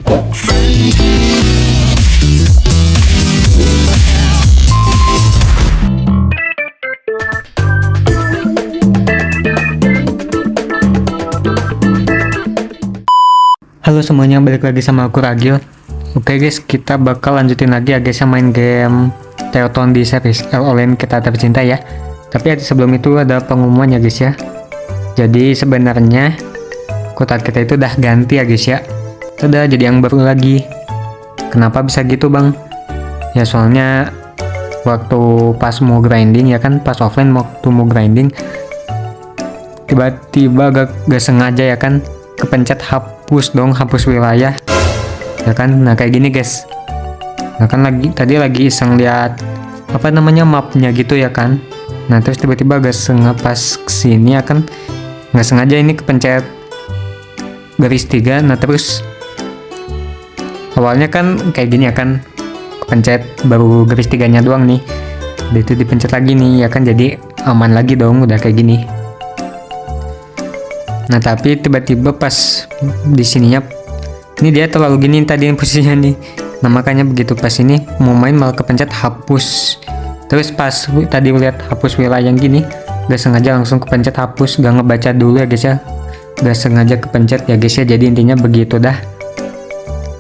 Halo semuanya, balik lagi sama aku Ragil. Oke guys, kita bakal lanjutin lagi ya guys, main game Teoton di series LOL Kita Tercinta ya. Tapi sebelum itu ada pengumuman ya guys ya. Jadi sebenarnya kota kita itu udah ganti ya guys ya. Udah jadi yang baru lagi. Kenapa bisa gitu bang? Ya soalnya waktu pas mau grinding ya kan, pas offline waktu mau grinding tiba-tiba gak sengaja ya kan, kepencet hapus wilayah ya kan. Nah kayak gini guys, nah kan tadi lagi iseng lihat apa namanya mapnya gitu ya kan. Nah terus tiba-tiba gak sengaja pas kesini ya kan, nggak sengaja ini kepencet garis 3. Nah terus awalnya kan kayak gini ya kan, kepencet baru garis 3 nya doang nih, udah itu dipencet lagi nih ya kan, jadi aman lagi dong udah kayak gini. Nah tapi tiba-tiba pas di sininya ini dia terlalu gini tadi posisinya nih. Nah makanya begitu pas ini mau main malah kepencet hapus. Terus pas tadi lihat hapus wilayah yang gini, gak sengaja langsung kepencet hapus, gak ngebaca dulu ya guys ya, gak sengaja kepencet ya guys ya. Jadi intinya begitu dah.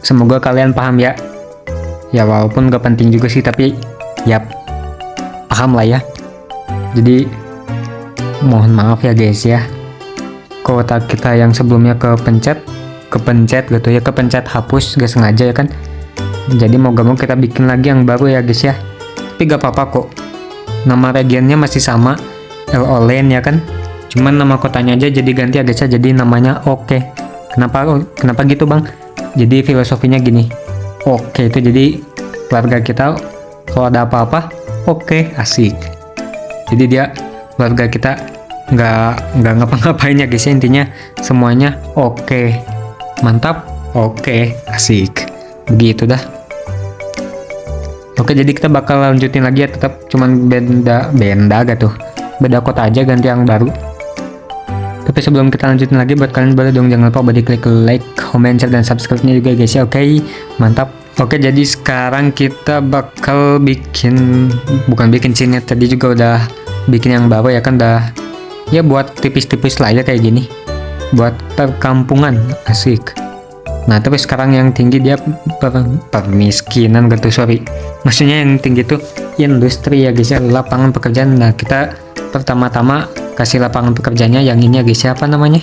Semoga kalian paham ya. Ya walaupun gak penting juga sih, tapi ya paham lah ya. Jadi mohon maaf ya guys ya, kota kita yang sebelumnya kepencet gitu ya, kepencet hapus gak sengaja ya kan. Jadi mau gak mau kita bikin lagi yang baru ya guys ya. Tapi gak apa-apa kok, nama regionnya masih sama, LOL ya kan, cuman nama kotanya aja jadi ganti ya guys ya, jadi namanya Oke. Kenapa gitu bang? Jadi filosofinya gini, Oke itu jadi warga kita kalau ada apa-apa Oke, asik. Jadi dia warga kita nggak ngapa-ngapain ya guys ya, intinya semuanya oke, mantap, oke, asik, begitu dah. Oke, jadi kita bakal lanjutin lagi ya, tetap cuman beda kota aja, ganti yang baru. Tapi sebelum kita lanjutin lagi, buat kalian boleh dong jangan lupa buat klik like, comment, share, dan subscribe-nya juga guys ya. Oke, mantap. Oke, jadi sekarang kita bakal bukan bikin sini, tadi juga udah bikin yang baru ya kan, udah ya buat tipis-tipis lah ya kayak gini, buat perkampungan, asik. Nah terus sekarang yang tinggi dia permiskinan gitu, sorry, maksudnya yang tinggi tuh industri ya guys ya, lapangan pekerjaan. Nah kita pertama-tama kasih lapangan pekerjaannya yang ini ya guys ya, apa namanya,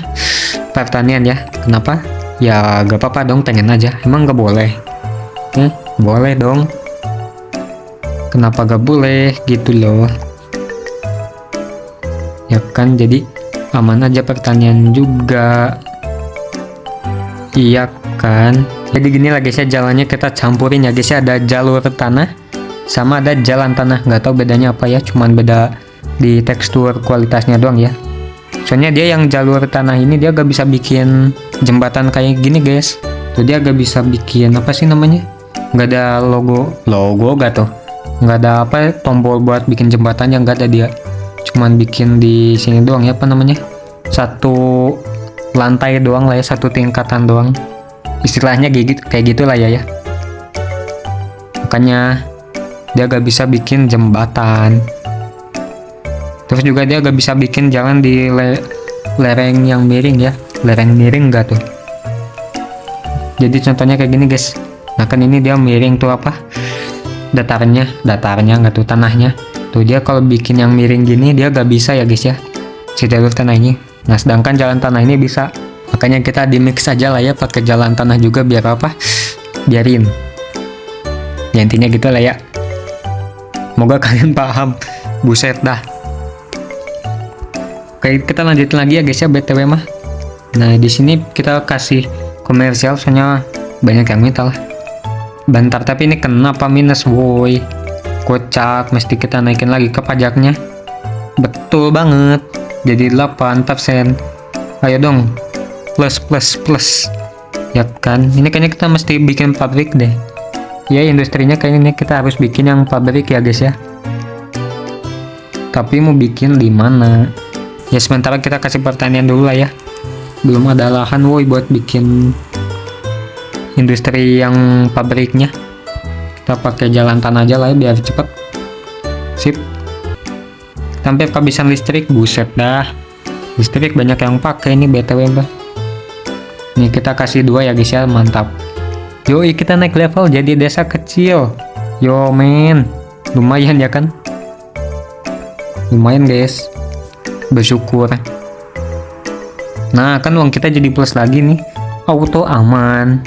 pertanian ya. Kenapa? Ya gak apa-apa dong, pengen aja, emang gak boleh? Boleh dong, kenapa gak boleh gitu loh ya kan. Jadi aman aja, pertanian juga, iya kan. Jadi gini lah guys ya, jalannya kita campurin ya guys ya, ada jalur tanah sama ada jalan tanah, nggak tahu bedanya apa ya, cuman beda di tekstur kualitasnya doang ya. Soalnya dia yang jalur tanah ini dia gak bisa bikin jembatan kayak gini guys, tuh dia gak bisa bikin apa sih namanya, nggak ada logo gak tuh, nggak ada apa tombol buat bikin jembatan, yang nggak ada dia, cuman bikin di sini doang ya, apa namanya, satu lantai doang lah ya, satu tingkatan doang, istilahnya kayak gitulah ya. Makanya dia gak bisa bikin jembatan. Terus juga dia gak bisa bikin jalan di lereng yang miring ya, lereng miring gak tuh. Jadi contohnya kayak gini guys. Nah kan ini dia miring tuh, apa datarnya nggak tuh, tanahnya tuh, dia kalau bikin yang miring gini dia gak bisa ya guys ya, si jalur tanah ini. Nah sedangkan jalan tanah ini bisa, makanya kita di mix aja lah ya pakai jalan tanah juga, biar apa, biarin ya, intinya gitu lah ya. Semoga kalian paham, buset dah. Oke, kita lanjutin lagi ya guys ya, BTW mah. Nah di sini kita kasih komersial, soalnya banyak yang minta lah. Bentar, tapi ini kenapa minus woi, kocak, mesti kita naikin lagi ke pajaknya. Betul banget, jadi 8%. Ayo dong, plus ya kan. Ini kayaknya kita mesti bikin pabrik deh ya, industrinya kayaknya kita harus bikin yang pabrik ya guys ya. Tapi mau bikin di mana ya, sementara kita kasih pertanian dulu lah ya, belum ada lahan woi buat bikin industri yang pabriknya. Kita pakai jalan tanah aja lah ya, biar cepet. Sip. Sampai kehabisan listrik, buset dah. Listrik banyak yang pakai ini BTW mbak. Nih kita kasih 2 ya guys ya, mantap. Yoi, kita naik level jadi desa kecil. Yo men, lumayan ya kan? Lumayan guys, bersyukur. Nah kan uang kita jadi plus lagi nih, auto aman.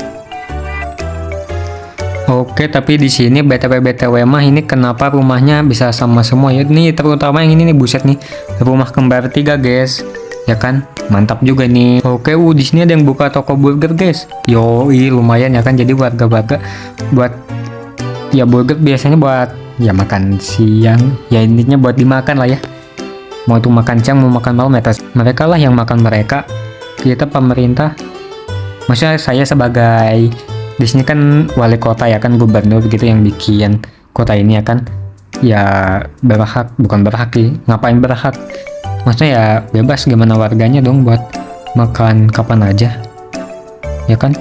Oke, tapi di sini BTW mah ini kenapa rumahnya bisa sama semua ya? Nih terutama yang ini nih, buset nih, rumah kembar 3 guys, ya kan? Mantap juga nih. Oke, di sini ada yang buka toko burger guys. Yoi, lumayan ya kan? Jadi warga-warga buat ya burger biasanya buat ya makan siang, ya intinya buat dimakan lah ya. Mau itu makan siang, mau makan malam, ya mereka lah yang makan mereka. Kita pemerintah, maksudnya saya sebagai di sini kan wali kota ya kan, gubernur gitu yang bikin kota ini ya kan, ya berhak, bukan berhak sih, ngapain berhak, maksudnya ya bebas gimana warganya dong buat makan kapan aja ya kan.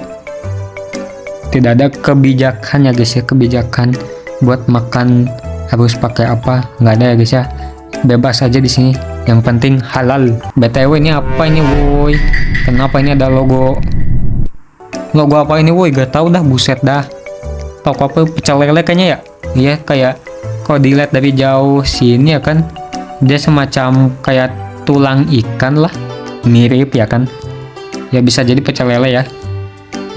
Tidak ada kebijakan ya guys ya, kebijakan buat makan harus pakai apa, nggak ada ya guys ya, bebas aja di sini, yang penting halal. BTW ini apa ini woi, kenapa ini ada logo apa ini woi, gak tau dah, buset dah. Toko apa, pecel lele kayaknya ya. Iya kayak kalau dilihat dari jauh sini ya kan, dia semacam kayak tulang ikan lah, mirip ya kan, ya bisa jadi pecel lele ya.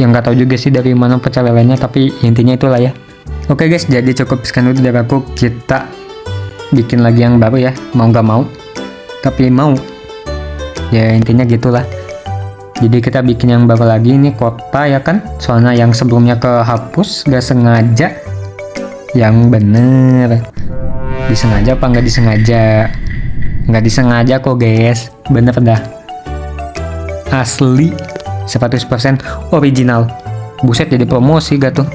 Yang nggak tahu juga sih dari mana pecel lelenya, tapi intinya itulah ya. Oke guys, jadi cukup sekian dulu dari aku. Kita bikin lagi yang baru ya, mau nggak mau tapi mau ya, intinya gitulah. Jadi kita bikin yang baru lagi, ini kota ya kan, soalnya yang sebelumnya kehapus gak sengaja. Yang bener disengaja apa nggak disengaja? Nggak disengaja kok guys, bener dah, asli 100% original. Buset, jadi promosi gak tuh?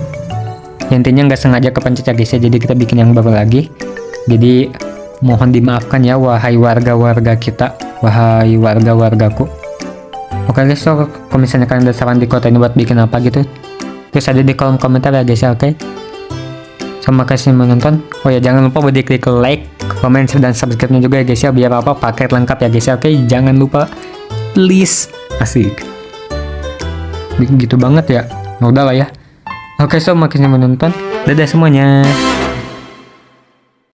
Intinya nggak sengaja kepencet ya guys ya, jadi kita bikin yang baru lagi. Jadi mohon dimaafkan ya wahai warga-warga kita, wahai warga-wargaku. Oke guys, so kalau misalnya kalian ada saran di kota ini buat bikin apa gitu, terus ada di kolom komentar ya guys ya, oke? Sama kasih menonton. Oh ya, jangan lupa buat diklik like, comment, dan subscribe-nya juga ya guys ya, biar apa paket lengkap ya guys ya, oke? Jangan lupa, please. Asik. Gitu banget ya. Nah, udah lah ya. Oke, so makasih menonton. Dadah semuanya.